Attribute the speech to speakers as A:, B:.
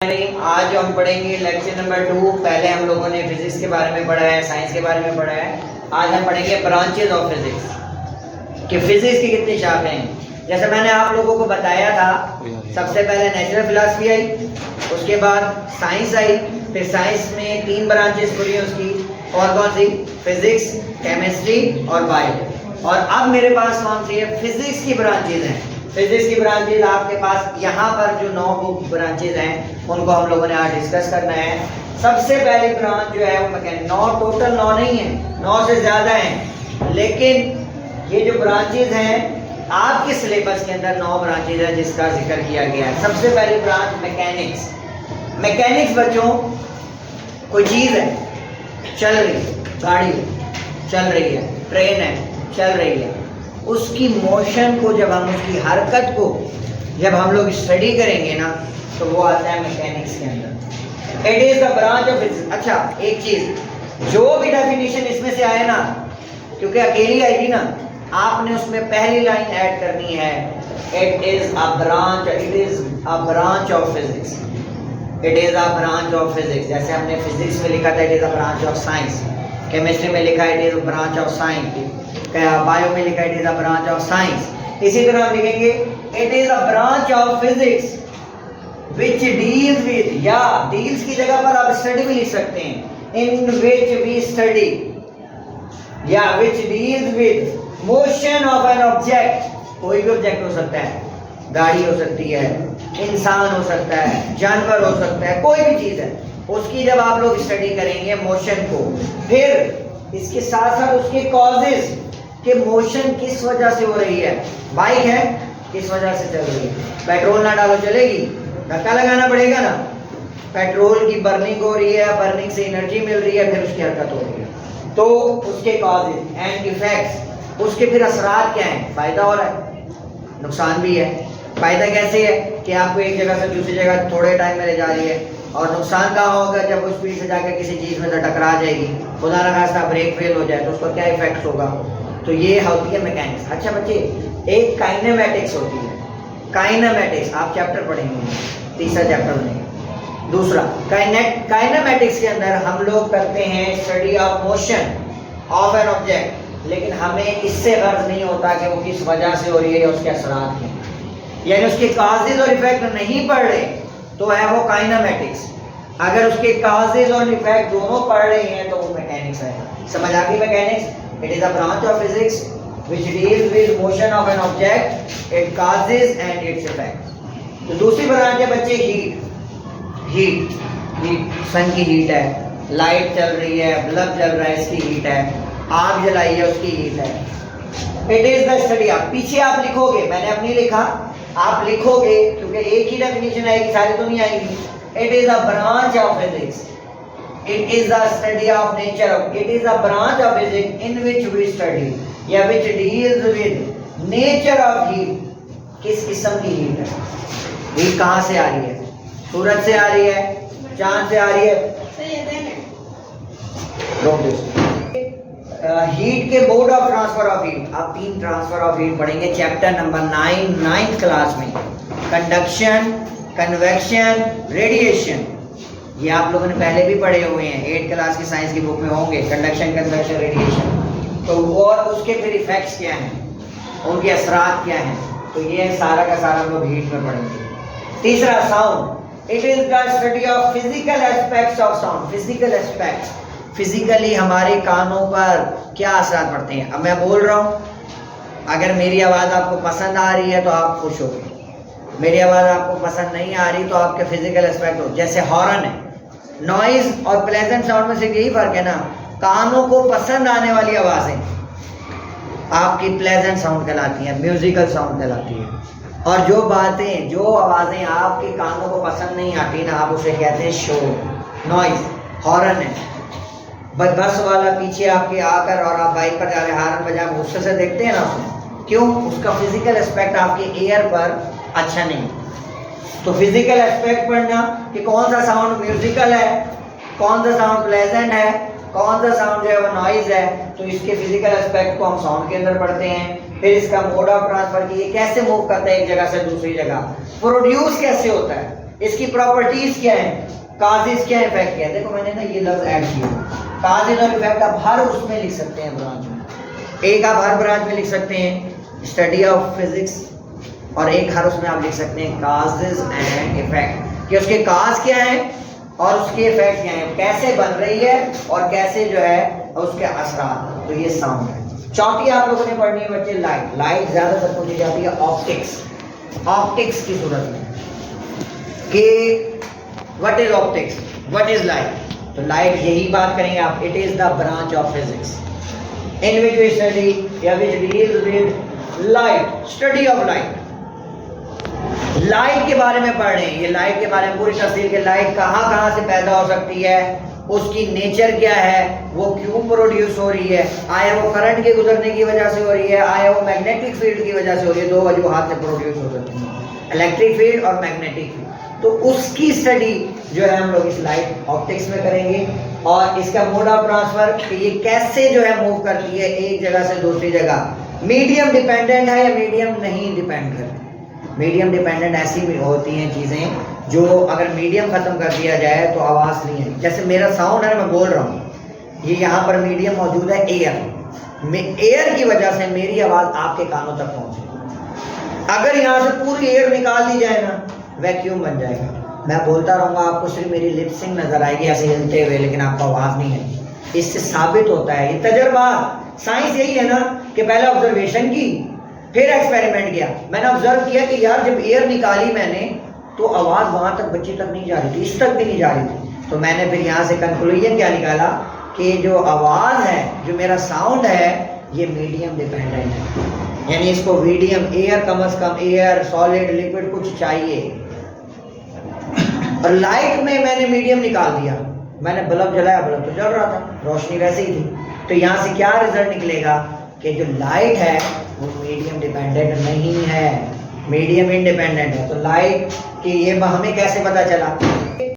A: आज हम पढ़ेंगे लेक्चर नंबर 2। पहले हम लोगों ने फिजिक्स के बारे में पढ़ा है, साइंस के बारे में पढ़ा है। आज हम पढ़ेंगे ब्रांचेज ऑफ फिजिक्स कि फिजिक्स की कितनी शाखें हैं। जैसे मैंने आप लोगों को बताया था, सबसे पहले नेचुरल फिलॉसफी आई, उसके बाद साइंस आई, फिर साइंस में 3 ब्रांचेस खुली उसकी। और कौन सी? फिजिक्स, केमिस्ट्री और बायो। और अब मेरे पास कौन सी है? फिजिक्स की ब्रांचेज हैं। फिजिक्स की ब्रांचेज आपके पास यहाँ पर जो 9 बुक ब्रांचेज हैं उनको हम लोगों ने आज डिस्कस करना है। सबसे पहली ब्रांच जो है वो मैकेनिक्स। 9 टोटल 9 नहीं है, 9 से ज़्यादा हैं, लेकिन ये जो ब्रांचेज हैं आपके सिलेबस के अंदर 9 ब्रांचेज है जिसका जिक्र किया गया है। सबसे पहली ब्रांच मैकेनिक्स। मैकेनिक्स बच्चों कोई चीज़ है, चल रही है, गाड़ी चल रही है, ट्रेन है चल रही है, उसकी मोशन को जब हम उसकी हरकत को जब हम लोग स्टडी करेंगे ना तो वो आता है मैकेनिक्स के अंदर। It is the branch of physics. अच्छा एक चीज, जो भी डेफिनेशन इसमें से आए ना, क्योंकि अकेली आएगी ना, आपने उसमें पहली लाइन ऐड करनी है, it is a branch, it is a branch of physics, it is a branch of physics. जैसे हमने फिजिक्स में लिखा था it is a branch of science, chemistry में लिखा it is a branch of science, bio में लिखा it is a branch of science. इसी तरह हम लिखेंगे it is a branch of physics which deals with, या डील्स की जगह पर आप स्टडी भी लिख सकते हैं, इन विच वी स्टडी, या which deals with motion of an object. कोई भी ऑब्जेक्ट हो सकता है, गाड़ी हो सकती है, इंसान हो सकता है, जानवर हो सकता है, कोई भी चीज है, उसकी जब आप लोग स्टडी करेंगे मोशन को, फिर इसके साथ साथ उसके कॉजेज कि मोशन किस वजह से हो रही है। बाइक है, किस वजह से चल रही है? पेट्रोल ना डालो चलेगी, धक्का लगाना पड़ेगा ना। पेट्रोल की बर्निंग हो रही है, बर्निंग से एनर्जी मिल रही है, फिर उसकी हरकत हो रही है, तो उसके कॉजेज एंड इफेक्ट्स, उसके फिर असरात क्या हैं। फायदा हो रहा है, नुकसान भी है। फायदा कैसे है कि आपको एक जगह से दूसरी जगह थोड़े टाइम में ले जा रही है, और नुकसान कहाँ होगा जब वो स्पीड से जाकर किसी चीज़ में से टकरा जाएगी, खुदा न खास्ता ब्रेक फेल हो जाए तो उसका क्या इफेक्ट होगा। तो ये होती है मैकेनिक्स। अच्छा बच्चे, एक काइनेमैटिक्स होती है। काइनेमैटिक्स आप चैप्टर पढ़ेंगे, तीसरा चैप्टर में। दूसरा काइनेमैटिक्स के अंदर हम लोग करते हैं study of motion of an object, लेकिन हमें इससे गर्ज नहीं होता कि वो किस वजह से हो रही है या उसके असरात हैं, यानी उसके काजेज और इफेक्ट नहीं पढ़ रहे तो है वो काइनेमैटिक्स। अगर उसके काजेज और इफेक्ट दोनों पढ़ रहे हैं तो वो मैकेनिक्स है। समझ आ गई mechanics? It is a branch of physics which deals with motion of an object, its causes and its effects. तो दूसरी ब्रांच है बच्चे हीट। सन की हीट है, लाइट चल रही है, बल्ब जल रहा है, इसकी हीट है, आग जलाई है, उसकी हीट है। It is the study. आप पीछे आप लिखोगे, मैंने अब नहीं लिखा, आप लिखोगे क्योंकि एक ही डेफिनेशन आएगी, सारी तो नहीं आएगी। It is a branch of physics, it is the study of nature, it is a branch of physics in which we study, या which deals with nature of heat। किस किस्म की हीट है? हीट कहाँ से आ रही है? सूरज से आ रही है, चांद से आ रही है। हीट के mode of transfer of heat. आप 3 ट्रांसफर ऑफ हीट पढ़ेंगे चैप्टर नंबर 9 9th क्लास में। कंडक्शन, कन्वेक्शन, रेडिएशन, ये आप लोगों ने पहले भी पढ़े हुए हैं, 8th क्लास की साइंस की बुक में होंगे। कंडक्शन, कन्वेक्शन, रेडिएशन, तो और उसके फिर इफेक्ट्स क्या हैं, उनके असरात क्या हैं, तो ये सारा का सारा हम लोग हीट में पढ़ेंगे। तीसरा sound. It is the study of physical aspects of sound. Physical aspects, physically हमारे कानों पर क्या असर पड़ते हैं। अब मैं बोल रहा हूँ, अगर मेरी आवाज़ आपको पसंद आ रही है तो आप खुश हो गए, मेरी आवाज़ आपको पसंद नहीं आ रही तो आपके फिजिकल एस्पेक्ट हो। जैसे हॉर्न है, नॉइज और प्लेजेंट साउंड में से यही फर्क है ना। कानों को पसंद आने वाली आवाज़ें आपकी प्लेजेंट साउंड कहलाती हैं, म्यूजिकल साउंड कहलाती है, और जो बातें, जो आवाज़ें आपके कानों को पसंद नहीं आती ना, आप उसे कहते हैं शोर, नॉइज। हॉर्न है, बस वाला पीछे आपके आकर और आप बाइक पर जा रहे हॉर्न बजा गुस्से से देखते हैं ना उसमें, क्यों? उसका फिजिकल एस्पेक्ट आपके एयर पर अच्छा नहीं। तो फिजिकल एस्पेक्ट पढ़ना कि कौन सा साउंड म्यूजिकल है, कौन सा साउंड प्लेजेंट है, कौन सा साउंड जो है वो नॉइज है, तो इसके फिजिकल एस्पेक्ट को हम साउंड के अंदर पढ़ते हैं। फिर इसका मोड ऑफ ट्रांसफर की, ये कैसे मूव करता है एक जगह से दूसरी जगह, प्रोड्यूस कैसे होता है, इसकी प्रॉपर्टीज क्या है, काजेस क्या है, इफेक्ट क्या है। देखो मैंने ना ये लफ्ज ऐड किया, काजेस और इफेक्ट आप हर उसमें लिख सकते हैं ब्रांच में। एक आप हर ब्रांच में लिख सकते हैं स्टडी ऑफ फिजिक्स, और एक हर उसमें आप लिख सकते हैं काजेस एंड इफेक्ट, कि उसके काज क्या है और उसके इफेक्ट क्या है, कैसे बन रही है और कैसे जो है उसके असरात। तो ये साउंड है। चौथी आप लोगों ने पढ़नी है बच्चे लाइट। लाइट ज्यादातर पूछी जाती है ऑप्टिक्स, ऑप्टिक्स की सूरत में कि what is optics, what is light. तो लाइट यही बात करेंगे आप, it is the branch of physics in which we study या which deals with light, study of light. Light के बारे में पढ़ रहे हैं, ये लाइट के बारे में पूरी तफसील के, लाइट कहाँ से पैदा हो सकती है, उसकी नेचर क्या है, वो क्यों प्रोड्यूस हो रही है, आया वो करंट के गुजरने की वजह से हो रही है, आया वो मैग्नेटिक फील्ड की वजह से हो रही है। दो वजूहात से प्रोड्यूस हो सकती है, इलेक्ट्रिक फील्ड और मैग्नेटिक फील्ड। तो उसकी स्टडी जो है हम लोग इस लाइट ऑप्टिक्स में करेंगे, और इसका मोड ऑफ ट्रांसफर कि ये कैसे जो है मूव करती है एक जगह से दूसरी जगह, मीडियम डिपेंडेंट है या मीडियम नहीं डिपेंड करती। मीडियम डिपेंडेंट ऐसी भी होती हैं चीज़ें जो अगर मीडियम ख़त्म कर दिया जाए तो आवाज़ नहीं है। जैसे मेरा साउंड है, मैं बोल रहा हूँ, ये यहाँ पर मीडियम मौजूद है एयर में, एयर की वजह से मेरी आवाज़ आपके कानों तक पहुँचे। अगर यहाँ से पूरी एयर निकाल दी जाए ना, वैक्यूम बन जाएगा। मैं बोलता रहूँगा, आपको सिर्फ मेरी लिपसिंग नज़र आएगी ऐसे हिलते हुए, लेकिन आपको आवाज़ नहीं आएगी। इससे साबित होता है, ये तजर्बा, साइंस यही है ना कि पहले ऑब्जर्वेशन की फिर एक्सपेरिमेंट किया। मैंने ऑब्जर्व किया कि यार जब एयर निकाली मैंने तो आवाज़ वहाँ तक बच्ची तक नहीं जा रही थी, इस तक भी नहीं जा रही थी। तो मैंने फिर यहाँ से कंक्लूजन क्या निकाला कि जो आवाज़ है, जो मेरा साउंड है, ये मीडियम डिपेंडेंट है। यानी इसको मीडियम, एयर कम से कम, एयर सॉलिड लिक्विड कुछ चाहिए। और लाइट में मैंने मीडियम निकाल दिया, मैंने बल्ब जलाया, बल्ब तो जल रहा था, रोशनी वैसे ही थी। तो यहाँ से क्या रिजल्ट निकलेगा कि जो लाइट है वो मीडियम डिपेंडेंट नहीं है, मीडियम इंडिपेंडेंट है। तो लाइट कि ये हमें कैसे पता चला,